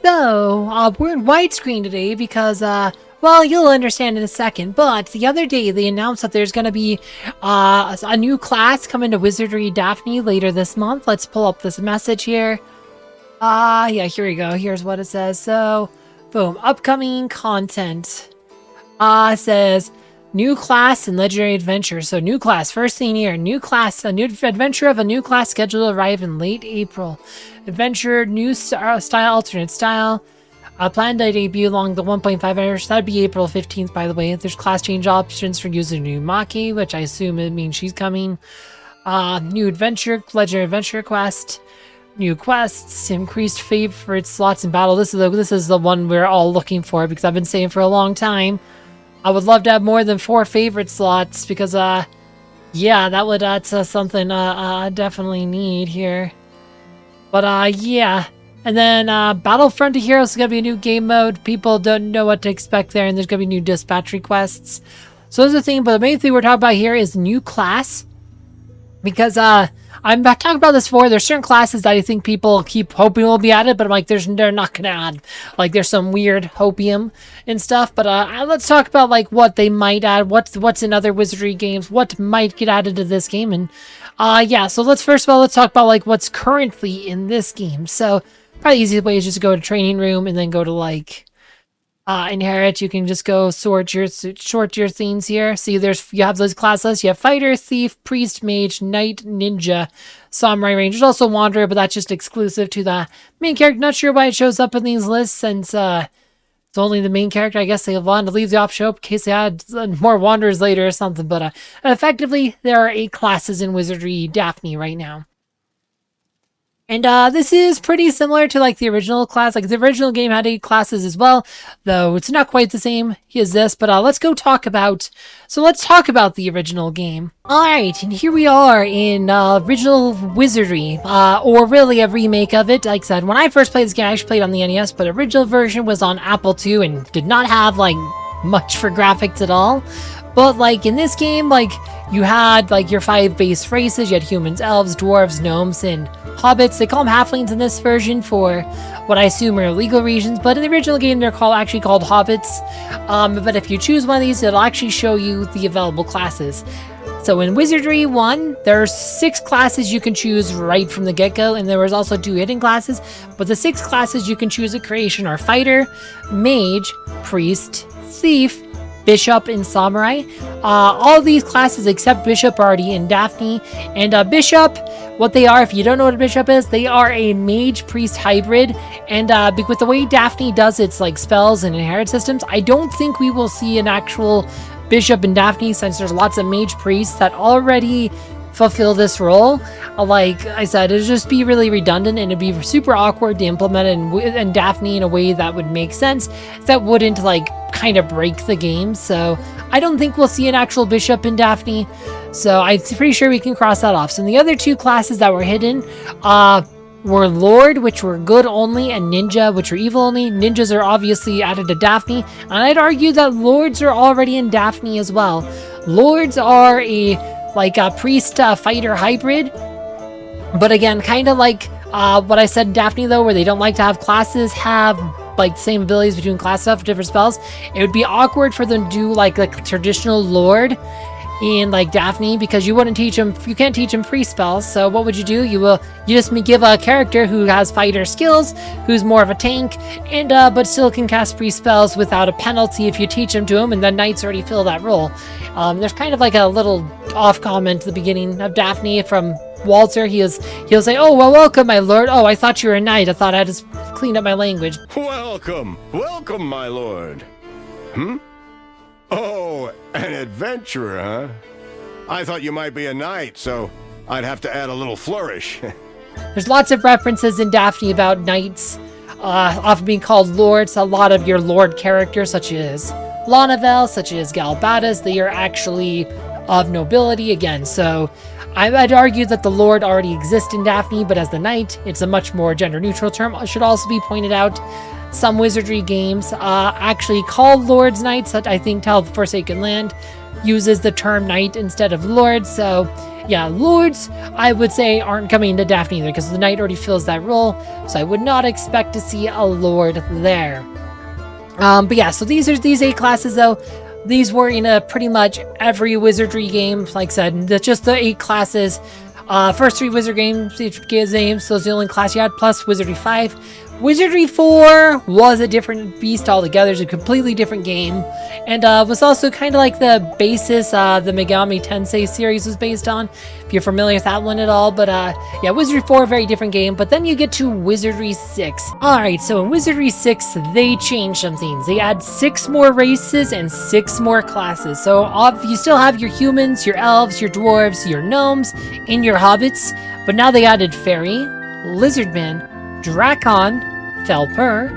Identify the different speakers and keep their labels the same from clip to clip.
Speaker 1: So, we're in widescreen today because, well, you'll understand in a second, but the other day they announced that there's going to be a new class coming to Wizardry Daphne later this month. Let's pull up this message here. Yeah, here we go. Here's what it says. So, boom, upcoming content. Says, new class and legendary adventure. So, new class, first thing here, new class, a new adventure of a new class scheduled to arrive in late April. Adventure, new style, alternate style. Planned to debut along the 1.5 hours. That'd be April 15th, by the way. There's class change options for user new Maki, which I assume it means she's coming. New adventure, legendary adventure quest. New quests, increased favorite slots in battle. This is the one we're all looking for because I've been saying for a long time. I would love to have more than 4 favorite slots because, yeah, that's something I definitely need here. But, yeah. And then, Battlefront to Heroes is going to be a new game mode. People don't know what to expect there, and there's going to be new dispatch requests. So those are the thing, but the main thing we're talking about here is new class. Because, I'm talking about this before. There's certain classes that I think people keep hoping will be added, but I'm like, they're not gonna add. Like, there's some weird hopium and stuff. But let's talk about like what they might add, what's in other Wizardry games, what might get added to this game, and yeah. So let's first of all talk about like what's currently in this game. So probably the easiest way is just to go to training room and then go to like inherit. You can just go sort your things here. See, you have those class lists. You have fighter, thief, priest, mage, knight, ninja, samurai, ranger. There's also wanderer, but that's just exclusive to the main character. Not sure why it shows up in these lists since it's only the main character. I guess they wanted to leave the option open in case they had more wanderers later or something. But effectively, there are 8 classes in Wizardry Daphne right now. And this is pretty similar to like the original class. Like the original game had 8 classes as well, though it's not quite the same as this. But let's talk about the original game. All right, and here we are in original Wizardry, or really a remake of it. Like I said, when I first played this game, I actually played on the NES, but original version was on Apple II and did not have like much for graphics at all. But like in this game, like you had like your 5 base races. You had humans, elves, dwarves, gnomes, and hobbits. They call them halflings in this version for what I assume are legal reasons, but in the original game they're actually called hobbits. But if you choose one of these, it'll actually show you the available classes. So in Wizardry 1, there are 6 classes you can choose right from the get-go, and there was also 2 hidden classes, but the 6 classes you can choose at creation are fighter, mage, priest, thief, bishop, and samurai. All these classes except bishop are already in Daphne. And bishop, what they are, if you don't know what a bishop is, they are a mage priest hybrid. And with the way Daphne does its like spells and inherit systems, I don't think we will see an actual bishop in Daphne since there's lots of mage priests that already fulfill this role. Like I said, it'd just be really redundant and it'd be super awkward to implement in Daphne in a way that would make sense, that wouldn't like kind of break the game. So I don't think we'll see an actual bishop in Daphne, so I'm pretty sure we can cross that off. So the other 2 classes that were hidden were Lord, which were good only, and Ninja, which were evil only. Ninjas are obviously added to Daphne, and I'd argue that Lords are already in Daphne as well. Lords are a priest fighter hybrid, but again, kind of like what I said in Daphne though, where they don't like to have classes have like the same abilities between class stuff, different spells. It would be awkward for them to do like the traditional Lord in like Daphne, because you can't teach them priest spells. So what would you do? You just give a character who has fighter skills, who's more of a tank, and but still can cast priest spells without a penalty if you teach them to him, and the knights already fill that role. There's kind of like a little off comment at the beginning of Daphne from Walter. He'll say, "Oh, well, welcome, my lord. Oh, I thought you were a knight. I thought I had to clean up my language."
Speaker 2: Welcome, my lord. Oh, an adventurer, huh? I thought you might be a knight, so I'd have to add a little flourish.
Speaker 1: There's lots of references in Daphne about knights often being called lords. A lot of your lord characters, such as Lanavel, such as Galbadas, they are actually of nobility again. So I'd argue that the lord already exists in Daphne, but as the knight, it's a much more gender-neutral term. It should also be pointed out, some Wizardry games actually call lords knights. I think Tale of the Forsaken Land uses the term knight instead of lord, so yeah, Lords, I would say, aren't coming to Daphne either, because the Knight already fills that role, so I would not expect to see a Lord there. But yeah, so these 8 classes, though. These were in pretty much every Wizardry game. Like I said, just the 8 classes. First 3 Wizard games, those are the only class you had, plus Wizardry 5. Wizardry 4 was a different beast altogether. It's a completely different game. And was also kind of like the basis the Megami Tensei series was based on, if you're familiar with that one at all. But yeah, Wizardry 4, very different game. But then you get to Wizardry 6. Alright, so in Wizardry 6, they changed some things. They add 6 more races and 6 more classes. So you still have your humans, your elves, your dwarves, your gnomes, and your hobbits. But now they added fairy, lizardman, Drakon, Felper,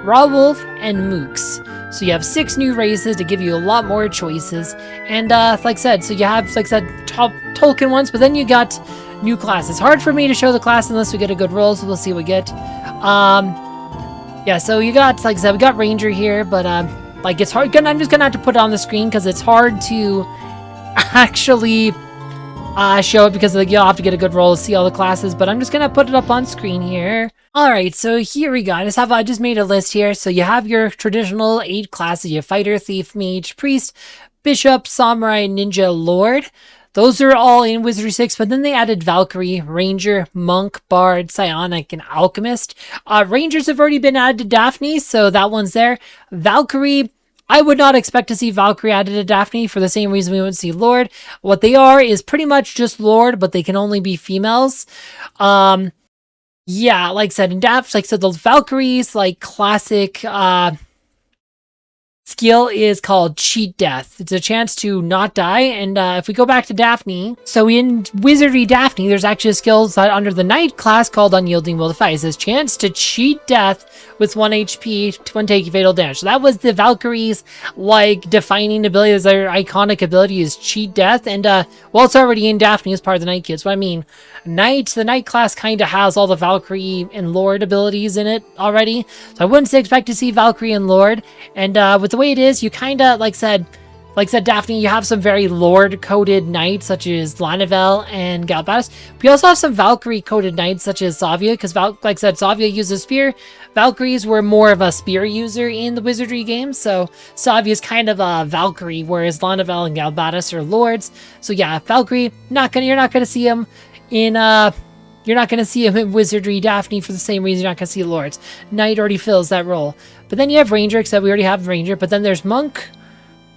Speaker 1: Rawwolf, and Mooks. So you have 6 new races to give you a lot more choices. And like I said, so you have, like I said, top Tolkien ones, but then you got new classes. Hard for me to show the class unless we get a good roll, so we'll see what we get. Yeah, so you got, like I said, we got Ranger here, but like it's hard. I'm just gonna have to put it on the screen because it's hard to actually show it because you'll have to get a good roll to see all the classes, but I'm just gonna put it up on screen here. Alright, so here we go. I just made a list here. So you have your traditional 8 classes. You have Fighter, Thief, Mage, Priest, Bishop, Samurai, Ninja, Lord. Those are all in Wizardry 6, but then they added Valkyrie, Ranger, Monk, Bard, Psionic, and Alchemist. Rangers have already been added to Daphne, so that one's there. Valkyrie, I would not expect to see Valkyrie added to Daphne for the same reason we wouldn't see Lord. What they are is pretty much just Lord, but they can only be females. Yeah, like I said, in Daphne, like I said, those Valkyries, like classic skill is called Cheat Death. It's a chance to not die. And if we go back to Daphne, so in Wizardry Daphne, there's actually a skill under the Knight class called Unyielding Will to Fight. It says chance to cheat death with 1 HP when taking fatal damage. So that was the Valkyries' like defining ability. As their iconic ability is Cheat Death. And well, it's already in Daphne as part of the Knight kit. So I mean, the Knight class kind of has all the Valkyrie and Lord abilities in it already. So I wouldn't expect to see Valkyrie and Lord. And with the way it is, you kind of, like I said, Daphne, you have some very Lord-coded knights, such as Lanavel and Galbatus. We also have some Valkyrie-coded knights, such as Savia, because, like I said, Savia uses spear. Valkyries were more of a spear user in the Wizardry games, so Savia is kind of a Valkyrie, whereas Lanavel and Galbatus are Lords. So yeah, Valkyrie, you're not gonna see him in you're not going to see him in Wizardry Daphne for the same reason you're not going to see Lords. Knight already fills that role. But then you have Ranger, except we already have Ranger. But then there's Monk,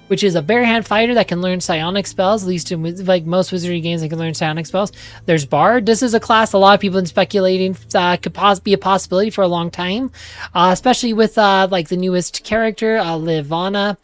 Speaker 1: which is a bare-hand fighter that can learn psionic spells. At least in like most Wizardry games, they can learn psionic spells. There's Bard. This is a class a lot of people have been speculating could be a possibility for a long time. Especially with like the newest character, Livana.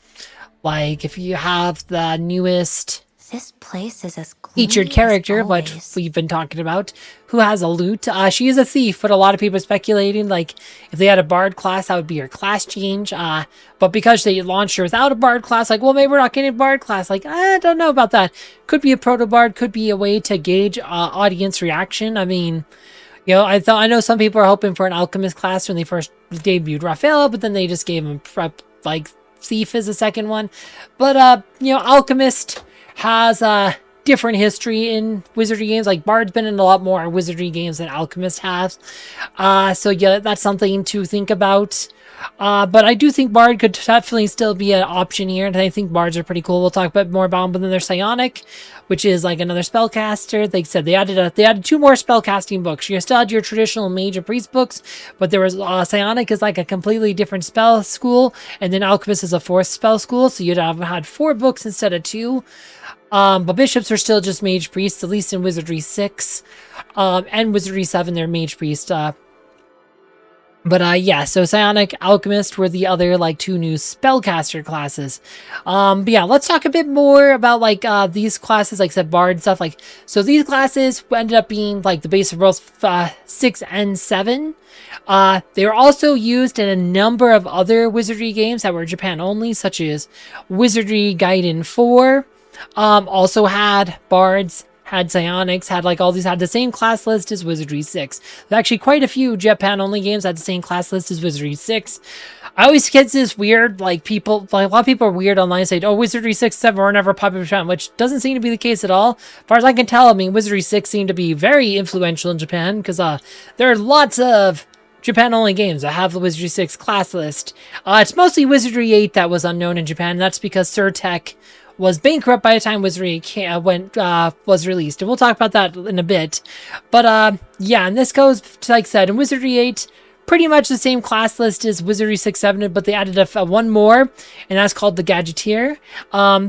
Speaker 1: Like if you have the newest...
Speaker 3: This place is as clean
Speaker 1: featured character,
Speaker 3: as
Speaker 1: what
Speaker 3: always.
Speaker 1: we've been talking about, who has a lute. She is a thief, but a lot of people are speculating, like, if they had a bard class, that would be her class change. But because they launched her without a bard class, like, well, maybe we're not getting a bard class. Like, I don't know about that. Could be a proto-bard, could be a way to gauge audience reaction. I mean, you know, I know some people are hoping for an alchemist class when they first debuted Raphael, but then they just gave him, like, thief as a second one. But, you know, alchemist has a different history in Wizardry games. Like Bard's been in a lot more Wizardry games than Alchemist has. So yeah, that's something to think about. But I do think Bard could definitely still be an option here, and I think Bards are pretty cool. We'll talk about more about them, but then there's Psionic, which is like another spellcaster. They said they added 2 more spellcasting books. You still had your traditional Mage and Priest books, but there was Psionic is like a completely different spell school, and then Alchemist is a 4th spell school, so you'd have had 4 books instead of 2. But bishops are still just mage priests, at least in Wizardry 6. And Wizardry 7, they're mage priest. But yeah, so Psionic, Alchemist were the other, like, 2 new spellcaster classes. But yeah, let's talk a bit more about, like, these classes, like I said, Bard and stuff. Like, so these classes ended up being, like, the base of Worlds 6 and 7. They were also used in a number of other Wizardry games that were Japan only, such as Wizardry Gaiden 4. Also had Bards, had Psionics, had like all these, had the same class list as Wizardry 6. There's actually quite a few Japan-only games had the same class list as Wizardry 6. I always get this weird, like people, like a lot of people are weird online saying, oh, Wizardry 6, 7 were never popular in Japan, which doesn't seem to be the case at all. As far as I can tell, I mean, Wizardry 6 seemed to be very influential in Japan, because there are lots of Japan-only games that have the Wizardry 6 class list. It's mostly Wizardry 8 that was unknown in Japan, and that's because Surtech was bankrupt by the time Wizardry 8 was released, and we'll talk about that in a bit. But yeah, and this goes to, like I said, in Wizardry 8, pretty much the same class list as Wizardry 6, 7, but they added one more, and that's called the Gadgeteer.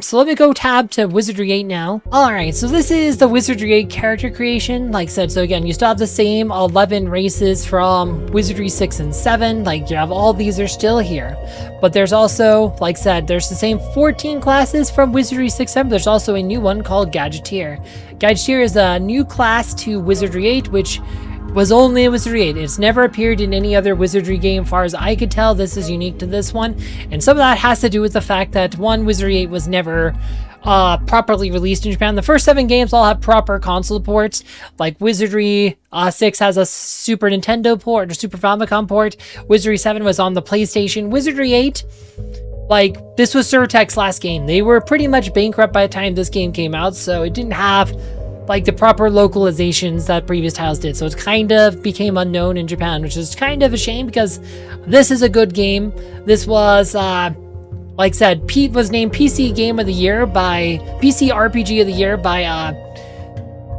Speaker 1: So let me go tab to Wizardry 8 now. Alright, so this is the Wizardry 8 character creation. Like I said, so again, you still have the same 11 races from Wizardry 6 and 7. Like, you have all these are still here. But there's also, like I said, there's the same 14 classes from Wizardry 6, 7. There's also a new one called Gadgeteer. Gadgeteer is a new class to Wizardry 8, which was only in Wizardry 8. It's never appeared in any other Wizardry game. As far as I could tell, this is unique to this one. And some of that has to do with the fact that, one, Wizardry 8 was never properly released in Japan. The first 7 games all have proper console ports. Like Wizardry 6 has a Super Nintendo port or Super Famicom port. Wizardry 7 was on the PlayStation. Wizardry 8, like, this was Surtech's last game. They were pretty much bankrupt by the time this game came out, so it didn't have like the proper localizations that previous titles did. So it kind of became unknown in Japan, which is kind of a shame because this is a good game. This was, like I said, Pete was named PC Game of the Year by PC RPG of the Year by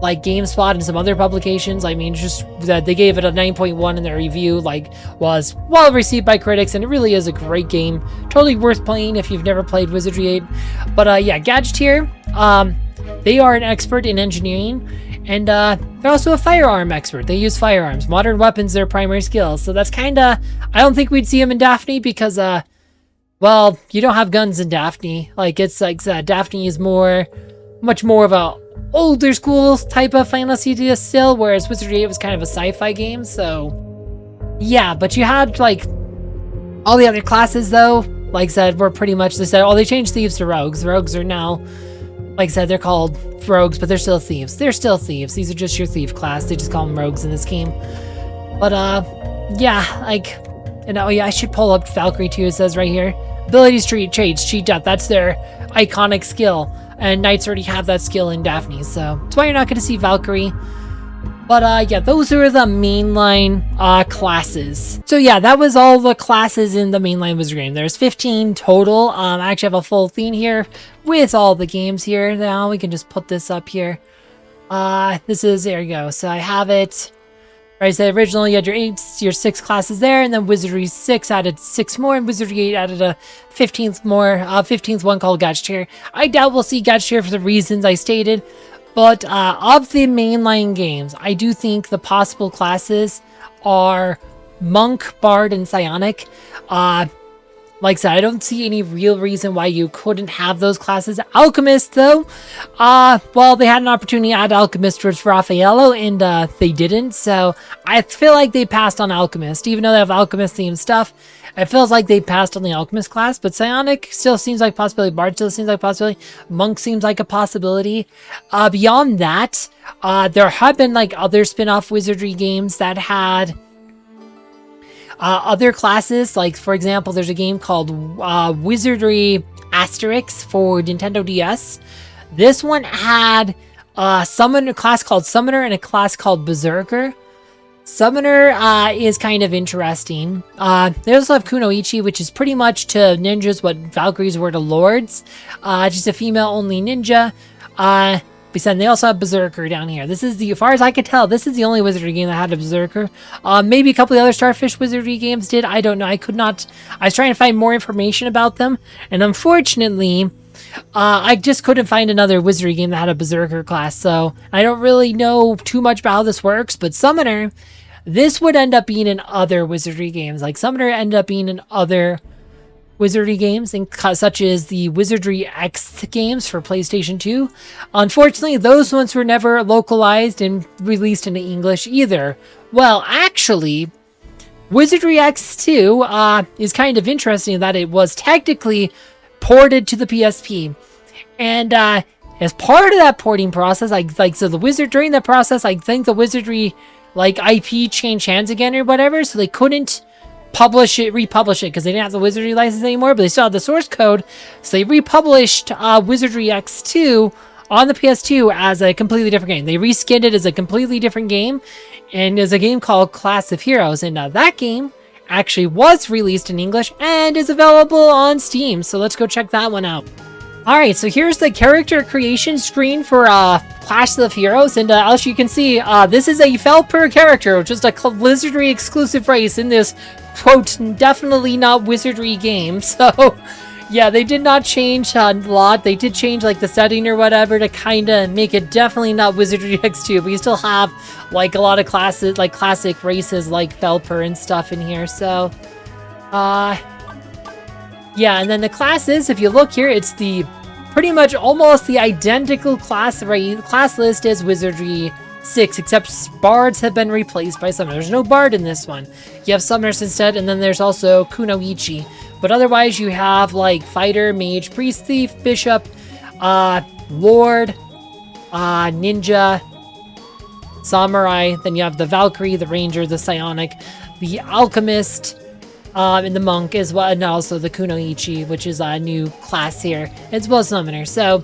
Speaker 1: like GameSpot and some other publications. I mean, just that they gave it a 9.1 in their review, like was well received by critics, and it really is a great game. Totally worth playing if you've never played Wizardry 8. But yeah, Gadgeteer, they are an expert in engineering, and they're also a firearm expert. They use firearms. Modern weapons, their primary skills. So that's kind of, I don't think we'd see them in Daphne because, well, you don't have guns in Daphne. Like, it's like Daphne is much more of a older school type of fantasy still, whereas Wizardry 8 was kind of a sci-fi game. So yeah, but you had like all the other classes though, like I said, were pretty much the same. Oh, they changed thieves to rogues. Rogues are now, like I said, they're called rogues, but they're still thieves. They're still thieves. These are just your thief class. They just call them rogues in this game. But yeah, like, and oh yeah, I should pull up Valkyrie too. It says right here, abilities, traits, cheat death. That's their iconic skill, and knights already have that skill in Daphne, so that's why you're not going to see Valkyrie. But yeah, those are the mainline classes. So yeah, that was all the classes in the mainline Wizard game. There's 15 total. I actually have a full theme here with all the games here. Now we can just put this up here. This is, there you go. So I have it. Right, so originally you had your 6 classes there, and then Wizardry 6 added 6 more, and Wizardry 8 added a 15th one called Gadgeteer. I doubt we'll see Gadgeteer for the reasons I stated. But of the mainline games, I do think the possible classes are Monk, Bard, and Psionic. Like I said, I don't see any real reason why you couldn't have those classes. Alchemist, though, well, they had an opportunity to add Alchemist towards Raffaello, and they didn't. So I feel like they passed on Alchemist. Even though they have Alchemist-themed stuff, it feels like they passed on the Alchemist class. But Psionic still seems like a possibility. Bard still seems like a possibility. Monk seems like a possibility. Beyond that, there have been like other spin-off Wizardry games that had other classes. Like, for example, there's a game called Wizardry Asterix for Nintendo DS. This one had a class called Summoner and a class called Berserker. Summoner is kind of interesting. They also have Kunoichi, which is pretty much to ninjas what Valkyries were to lords. Just a female-only ninja. But then they also have Berserker down here. This is as far as I could tell, this is the only Wizardry game that had a Berserker. Maybe a couple of the other Starfish Wizardry games did. I don't know. I was trying to find more information about them, and unfortunately, I just couldn't find another Wizardry game that had a Berserker class. So I don't really know too much about how this works. But Summoner, this would end up being in other Wizardry games. Like Summoner ended up being in other Wizardry games, such as the Wizardry X games for PlayStation 2. Unfortunately, those ones were never localized and released into English either. Well, actually, Wizardry X2 is kind of interesting in that it was technically ported to the PSP. And as part of that porting process, so the wizard during that process, I think the Wizardry IP changed hands again or whatever, so they couldn't republish it because they didn't have the Wizardry license anymore, but they still had the source code, so they republished Wizardry X2 on the PS2 as a completely different game. They reskinned it as a completely different game, and is a game called Class of Heroes, and that game actually was released in English and is available on Steam, so let's go check that one out. Alright, so here's the character creation screen for Clash of Heroes, and as you can see, this is a Felper character, which is a Wizardry exclusive race in this, quote, definitely not Wizardry game, so yeah, they did not change a lot. They did change the setting or whatever to kind of make it definitely not Wizardry X2, but you still have a lot of classes, classic races like Felper and stuff in here, so yeah, and then the classes, if you look here, it's the pretty much almost the identical class list as Wizardry 6, except bards have been replaced by summoners. There's no bard in this one. You have summoners instead, and then there's also Kunoichi. But otherwise, you have fighter, mage, priest, thief, bishop, lord, ninja, samurai. Then you have the Valkyrie, the ranger, the psionic, the alchemist, and the monk as well, and also the Kunoichi, which is a new class here, as well as summoner. So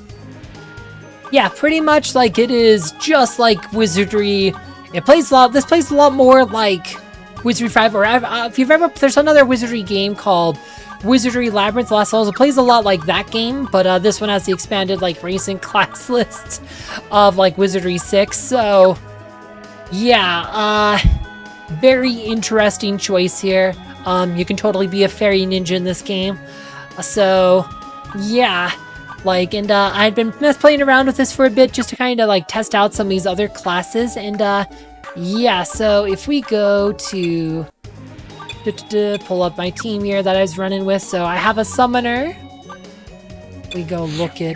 Speaker 1: yeah, pretty much it is just like Wizardry. It plays a lot. This plays a lot more like Wizardry 5, or if you've ever, there's another Wizardry game called Wizardry Labyrinth Lost Souls. It plays a lot like that game, but this one has the expanded racing class list of Wizardry 6. So yeah, very interesting choice here. You can totally be a fairy ninja in this game. So yeah, and I'd been playing around with this for a bit just to kind of test out some of these other classes, and yeah, so if we go to pull up my team here that I was running with, so I have a summoner. We go look at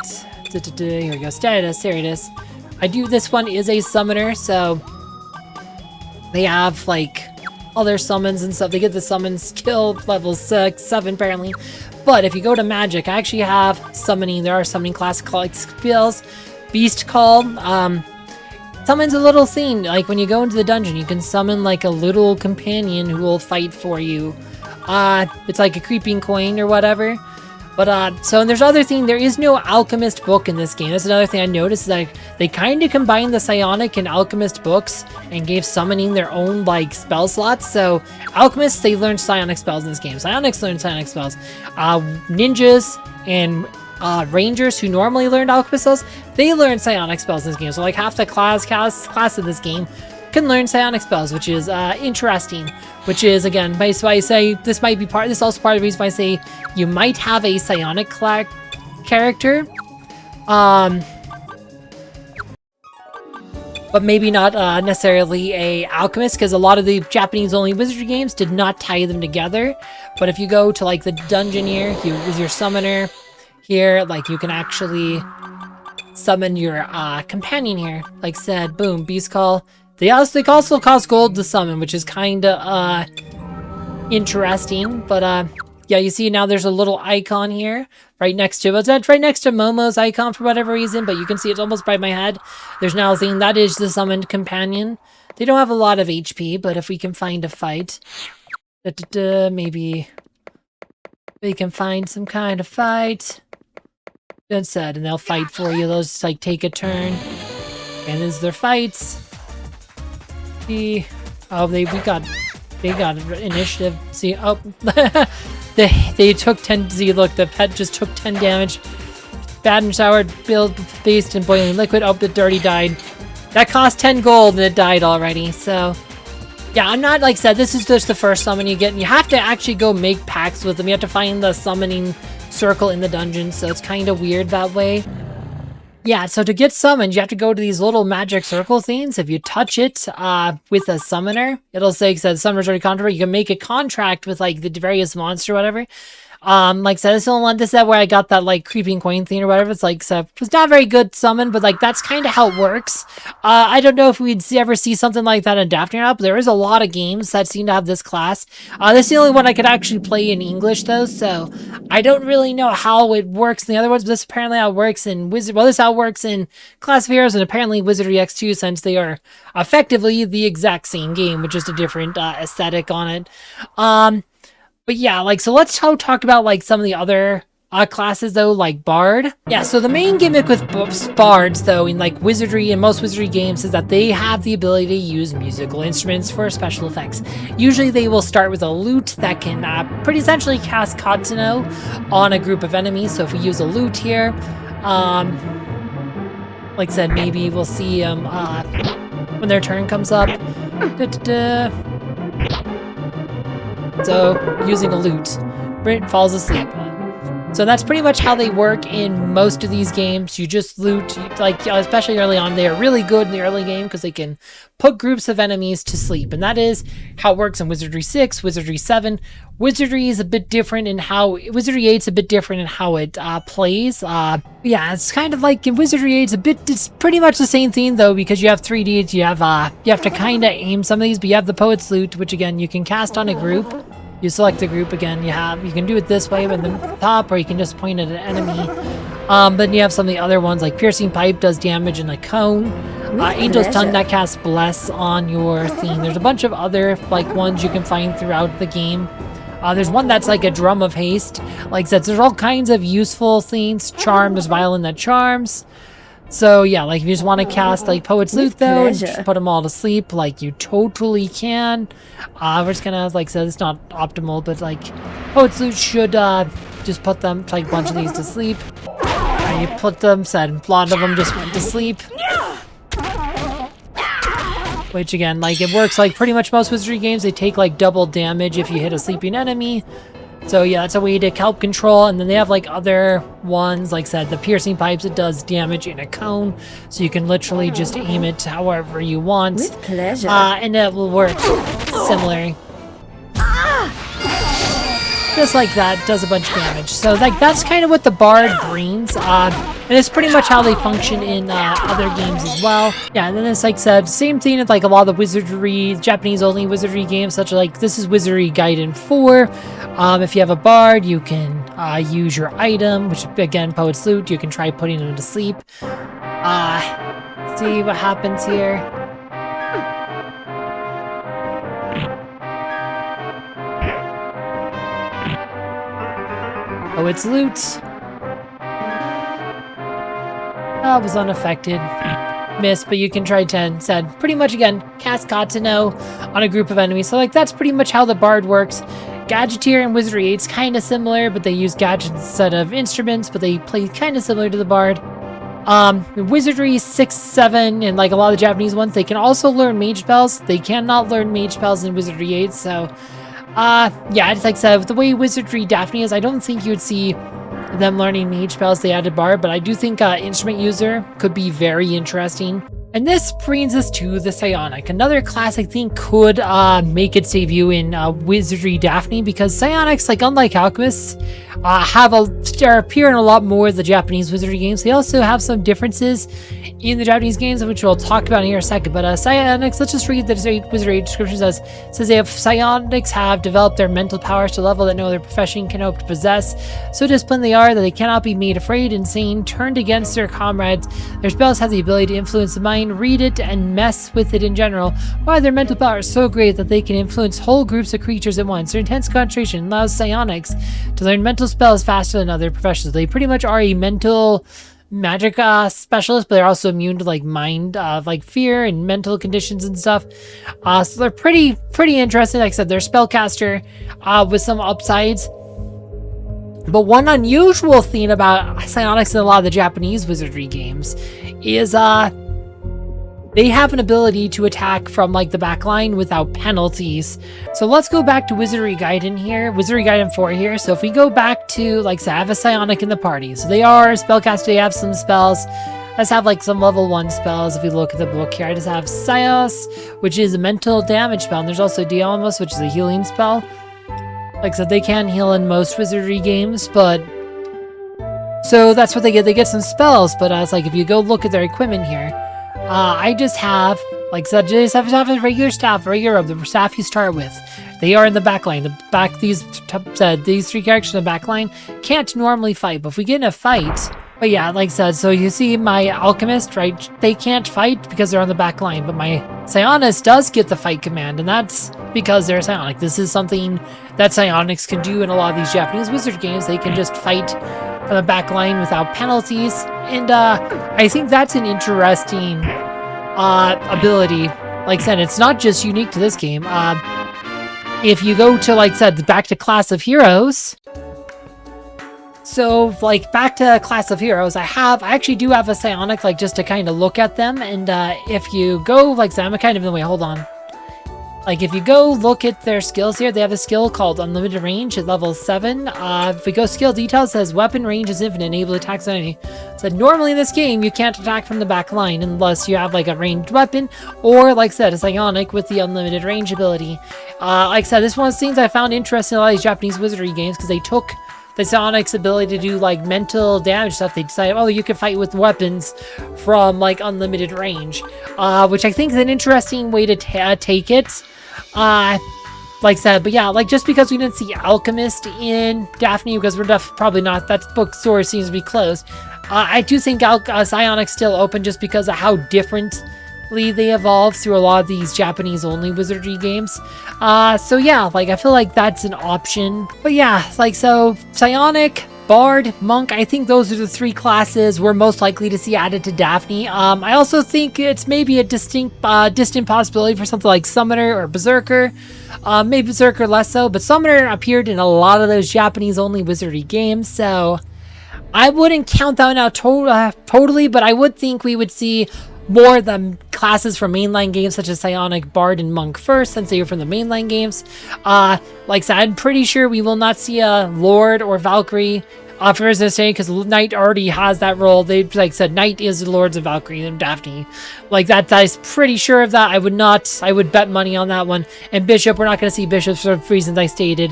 Speaker 1: here we go, status, there it is. This one is a summoner, so they have all their summons and stuff. They get the summon skill level 7 apparently. But if you go to magic, I actually have summoning. There are summoning class skills. Beast Call. Summons a little thing. When you go into the dungeon, you can summon a little companion who will fight for you. It's a creeping coin or whatever. But so, and there's other thing. There is no alchemist book in this game. That's another thing I noticed, is they kind of combined the psionic and alchemist books and gave summoning their own spell slots. So alchemists, they learn psionic spells in this game. Psionics learn psionic spells. Ninjas and rangers who normally learn alchemist spells, they learn psionic spells in this game. So half the class of this game can learn psionic spells, which is interesting. Which is, again, that's why I say this might be this is also part of the reason why I say you might have a psionic character, but maybe not necessarily a alchemist, because a lot of the Japanese only Wizardry games did not tie them together. But if you go to the dungeon here, with your summoner here, you can actually summon your companion here. Said, boom, beast call. They also cost gold to summon, which is kind of interesting. But yeah, you see now there's a little icon here right next to it. It's right next to Momo's icon for whatever reason, but you can see it's almost by my head. There's now a thing that is the summoned companion. They don't have a lot of HP, but if we can find a fight, maybe we can find some kind of fight. Good said, and they'll fight for you. They'll just take a turn, and there's their fights. They got initiative. See, oh, they took 10. See, look, the pet just took 10 damage. Bad and sour, build based in boiling liquid. Oh, it already died. That cost 10 gold and it died already. So yeah, I'm not said. This is just the first summon you get, and you have to actually go make pacts with them. You have to find the summoning circle in the dungeon, so it's kind of weird that way. Yeah, so to get summoned, you have to go to these little magic circle things. If you touch it with a summoner, it'll say, summoner's already contract. You can make a contract with the various monster or whatever. Like I said, this is the only one. This is where I got that like creeping coin thing or whatever. It's like, so it was not a very good summon, but like that's kind of how it works. I don't know if we'd ever see something like that in Daphne or not, but there is a lot of games that seem to have this class. This is the only one I could actually play in English though, so I don't really know how it works in the other ones, but this is apparently how it works in this is how it works in Class of Heroes and apparently Wizardry X2, since they are effectively the exact same game with just a different aesthetic on it. But yeah, like, so let's talk about like some of the other classes though, like Bard. Yeah, so the main gimmick with Bards though in like Wizardry and most Wizardry games is that they have the ability to use musical instruments for special effects. Usually they will start with a lute that can pretty essentially cast Katsuno on a group of enemies. So if we use a lute here, like I said, maybe we'll see them when their turn comes up. So using a lute, Brit falls asleep. So that's pretty much how they work in most of these games. You just loot, like, especially early on, they are really good in the early game because they can put groups of enemies to sleep. And that is how it works in Wizardry 6, Wizardry 7. Wizardry is a bit different in how, Wizardry 8 is a bit different in how it plays. Yeah, it's kind of like in Wizardry 8, it's pretty much the same thing though, because you have 3Ds, you have to kind of aim some of these, but you have the Poet's Lute, which again, you can cast on a group. You select the group again, you can do it this way, but then the top, or you can just point at an enemy. But you have some of the other ones, like Piercing Pipe does damage in a cone. Angel's Tongue that casts Bless on your theme. There's a bunch of other like ones you can find throughout the game. There's one that's like a Drum of Haste. Like I said, there's all kinds of useful things. Charm, there's Violin that charms. So yeah, like if you just want to cast like Poet's Lute though, and just put them all to sleep, like you totally can. We're just gonna, like I said, it's not optimal, but like Poet's Lute should just put them, like a bunch of these to sleep. And you put them, said a lot of them just went to sleep. Which again, like it works like pretty much most Wizardry games, they take like double damage if you hit a sleeping enemy. So yeah, that's a way to help control. And then they have like other ones, like I said, the Piercing Pipes, it does damage in a cone. So you can literally just aim it however you want.
Speaker 4: With pleasure.
Speaker 1: And it will work similarly. Just like that, does a bunch of damage. So like that's kind of what the Bard brings. And it's pretty much how they function in other games as well. Yeah, and then it's like said, same thing with like a lot of the Wizardry, Japanese only Wizardry games, such as like this is Wizardry Gaiden 4. If you have a Bard, you can use your item, which again, Poet's Lute, you can try putting them to sleep. See what happens here. Poet's Lute. Was unaffected. Missed, but you can try 10. Said pretty much again, cast Katsuno on a group of enemies. So like that's pretty much how the Bard works. Gadgeteer and Wizardry 8's kind of similar, but they use gadgets instead of instruments, but they play kind of similar to the Bard. Wizardry 6, 7, and like a lot of the Japanese ones, they can also learn mage spells. They cannot learn mage spells in Wizardry 8, so yeah, it's like I said, with the way Wizardry Daphne is, I don't think you would see them learning mage spells. They added Bard, but I do think Instrument User could be very interesting. And this brings us to the Psionic. Another class I think could make its debut in Wizardry Daphne, because Psionics, like unlike Alchemists, appear in a lot more of the Japanese Wizardry games. They also have some differences in the Japanese games, which we'll talk about here in a second. But Psionics, let's just read the Wizardry description. It says they have Psionics have developed their mental powers to a level that no other profession can hope to possess. So disciplined they are that they cannot be made afraid, insane, turned against their comrades. Their spells have the ability to influence the mind, read it, and mess with it in general, while their mental power is so great that they can influence whole groups of creatures at once. Their intense concentration allows Psionics to learn mental spells faster than other professions. They pretty much are a mental magic specialist, but they're also immune to like mind, like fear and mental conditions and stuff. So they're pretty interesting. Like I said, they're spellcaster with some upsides. But one unusual thing about Psionics in a lot of the Japanese Wizardry games is they have an ability to attack from like the back line without penalties. So let's go back to Wizardry Gaiden here, Wizardry Gaiden 4 here. So if we go back to, like, say I have a Psionic in the party. So they are spellcaster, they have some spells. Let's have like some level 1 spells. If you look at the book here, I just have Psios, which is a mental damage spell. And there's also Diomos, which is a healing spell. Like I said, they can heal in most wizardry games, but... So that's what they get. They get some spells, but it's like if you go look at their equipment here, I just have, like I said, just have a regular staff, regular robe, the staff you start with. They are in the back line. These three characters in the back line can't normally fight, but if we get in a fight... But yeah, like I said, so you see my alchemist, right? They can't fight because they're on the back line, but my psionist does get the fight command, and that's because they're psionic. This is something that psionics can do in a lot of these Japanese wizard games. They can just fight from the back line without penalties, and I think that's an interesting ability. Like I said, it's not just unique to this game. If you go to, like I said, back to Class of Heroes... So, like, back to Class of Heroes, I actually do have a psionic, like, just to kind of look at them, and if you go, like, so I'm kind of in the way, hold on. Like, if you go look at their skills here, they have a skill called Unlimited Range at level 7. If we go skill details, it says weapon range is infinite, enable attacks on enemy. So normally in this game, you can't attack from the back line unless you have, like, a ranged weapon, or, like I said, a psionic with the unlimited range ability. Like I said, this is one of the things I found interesting in a lot of these Japanese wizardry games, because they took the psionic's ability to do, like, mental damage stuff. They decided, oh, you can fight with weapons from, like, unlimited range, which I think is an interesting way to take it. Like I said, but yeah, like, just because we didn't see Alchemist in Daphne, because we're probably not, that bookstore seems to be closed, I do think Psionic's still open just because of how differently they evolve through a lot of these Japanese-only wizardry games. So yeah, like, I feel like that's an option. But yeah, like, so, Psionic, Bard, Monk, I think those are the three classes we're most likely to see added to Daphne. I also think it's maybe a distant possibility for something like Summoner or Berserker. Maybe Berserker less so, but Summoner appeared in a lot of those Japanese-only wizardry games, so I wouldn't count that one out totally, but I would think we would see more of the classes from mainline games such as Psionic, Bard, and Monk first, since they are from the mainline games. Like I said, I'm pretty sure we will not see a Lord or Valkyrie for Resistance, because Knight already has that role. They, like I said, Knight is the Lords of Valkyrie and Daphne. Like that, I was pretty sure of that. I would bet money on that one. And Bishop, we're not going to see Bishops for the reasons I stated.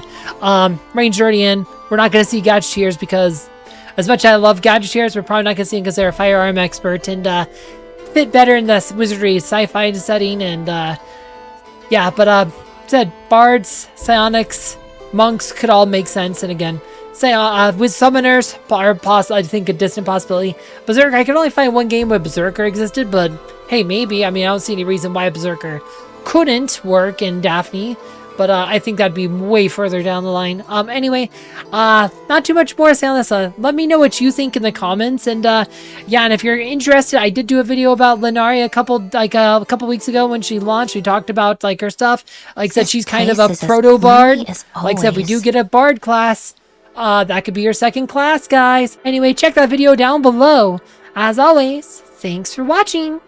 Speaker 1: Ranged Guardian, we're not going to see Gadgeteers, because as much as I love Gadgeteers, we're probably not going to see them because they're a firearm expert, and fit better in the wizardry sci-fi setting. And yeah, but said Bards, Psionics, Monks could all make sense. And again, say with Summoners are I think a distant possibility. Berserker, I could only find one game where Berserker existed, but hey, maybe. I mean, I don't see any reason why Berserker couldn't work in Daphne, but I think that'd be way further down the line. Anyway, not too much more to say on this. Let me know what you think in the comments, and yeah, and if you're interested, I did do a video about Lenari a couple weeks ago when she launched. We talked about, like, her stuff. Like I said, she's kind of a proto bard. Like I said, we do get a bard class. That could be your second class, guys. Anyway, check that video down below. As always, thanks for watching.